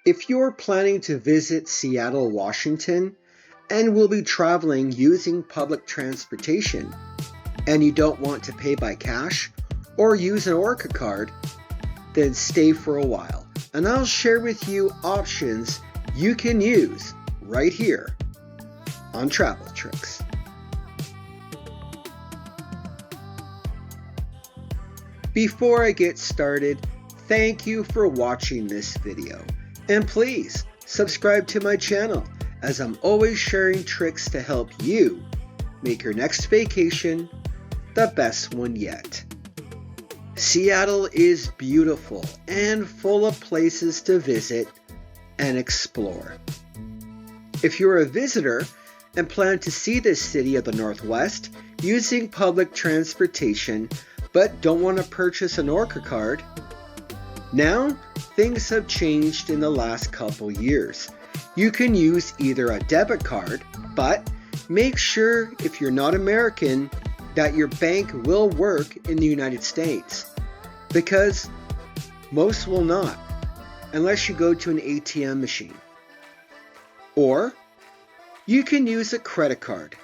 If you're planning to visit Seattle, Washington, and will be traveling using public transportation, and you don't want to pay by cash or use an Orca card, then stay for a while, and I'll share with you options you can use right here on Travel Tricks. Before I get started, thank you for watching this video, and please subscribe to my channel as I'm always sharing tricks to help you make your next vacation the best one yet. Seattle is beautiful and full of places to visit and explore. If you're a visitor and plan to see this city of the Northwest using public transportation but don't want to purchase an Orca card, now things have changed in the last couple years. You can use either a debit card, but make sure if you're not American that your bank will work in the United States, because most will not unless you go to an ATM machine. Or you can use a credit card.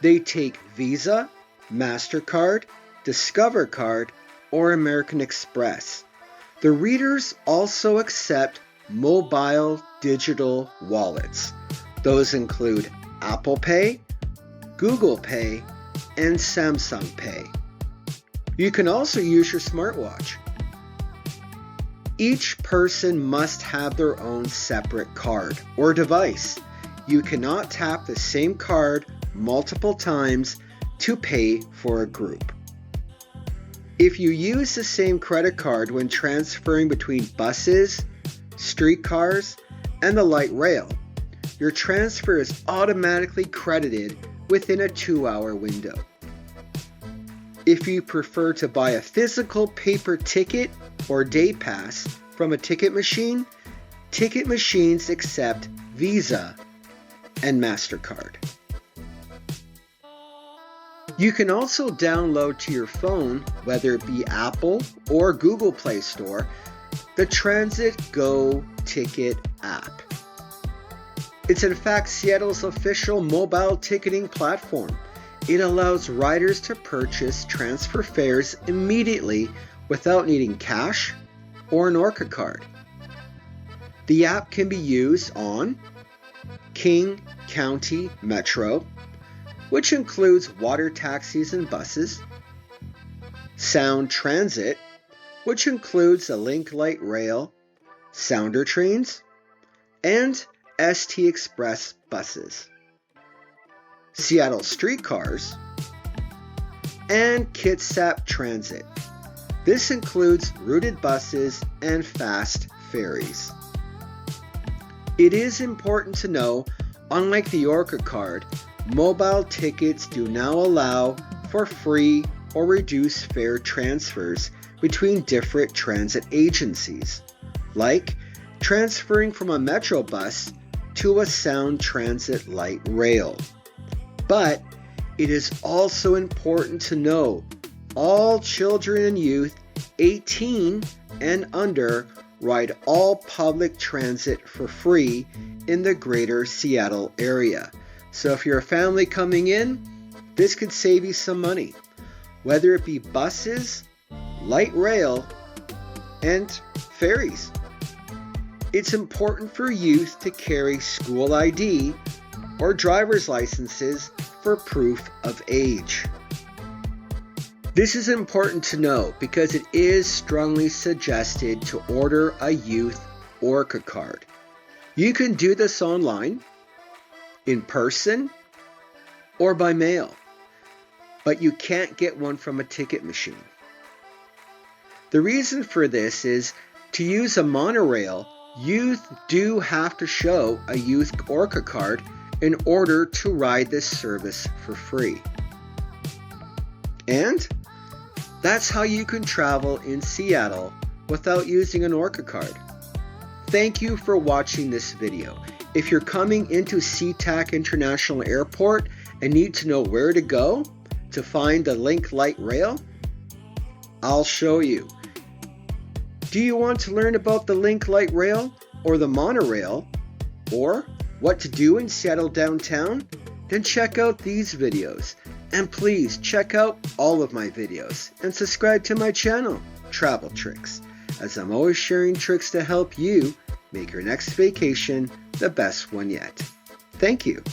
They take Visa, MasterCard, Discover Card, or American Express. The readers also accept mobile digital wallets. Those include Apple Pay, Google Pay, and Samsung Pay. You can also use your smartwatch. Each person must have their own separate card or device. You cannot tap the same card multiple times to pay for a group. If you use the same credit card when transferring between buses, streetcars, and the light rail, your transfer is automatically credited within a 2-hour window. If you prefer to buy a physical paper ticket or day pass from a ticket machine, ticket machines accept Visa and MasterCard. You can also download to your phone, whether it be Apple or Google Play Store, the Transit Go Ticket app. It's in fact Seattle's official mobile ticketing platform. It allows riders to purchase transfer fares immediately without needing cash or an Orca card. The app can be used on King County Metro, which includes water taxis and buses, Sound Transit, which includes the Link Light Rail, Sounder trains, and ST Express buses, Seattle streetcars, and Kitsap Transit. This includes routed buses and fast ferries. It is important to know, unlike the Orca card, mobile tickets do now allow for free or reduced fare transfers between different transit agencies, like transferring from a Metro bus to a Sound Transit light rail. But it is also important to know all children and youth 18 and under ride all public transit for free in the greater Seattle area. So if you're a family coming in, this could save you some money, whether it be buses, light rail, and ferries. It's important for youth to carry school ID or driver's licenses for proof of age. This is important to know because it is strongly suggested to order a youth Orca card. You can do this online, in person, or by mail, but you can't get one from a ticket machine. The reason for this is to use a monorail, youth do have to show a youth Orca card in order to ride this service for free. And that's how you can travel in Seattle without using an Orca card. Thank you for watching this video. If you're coming into SeaTac International Airport and need to know where to go to find the Link Light Rail, I'll show you. Do you want to learn about the Link Light Rail? or the monorail, or what to do in Seattle downtown, then check out these videos. And please check out all of my videos and subscribe to my channel, Travel Tricks, as I'm always sharing tricks to help you make your next vacation the best one yet. Thank you.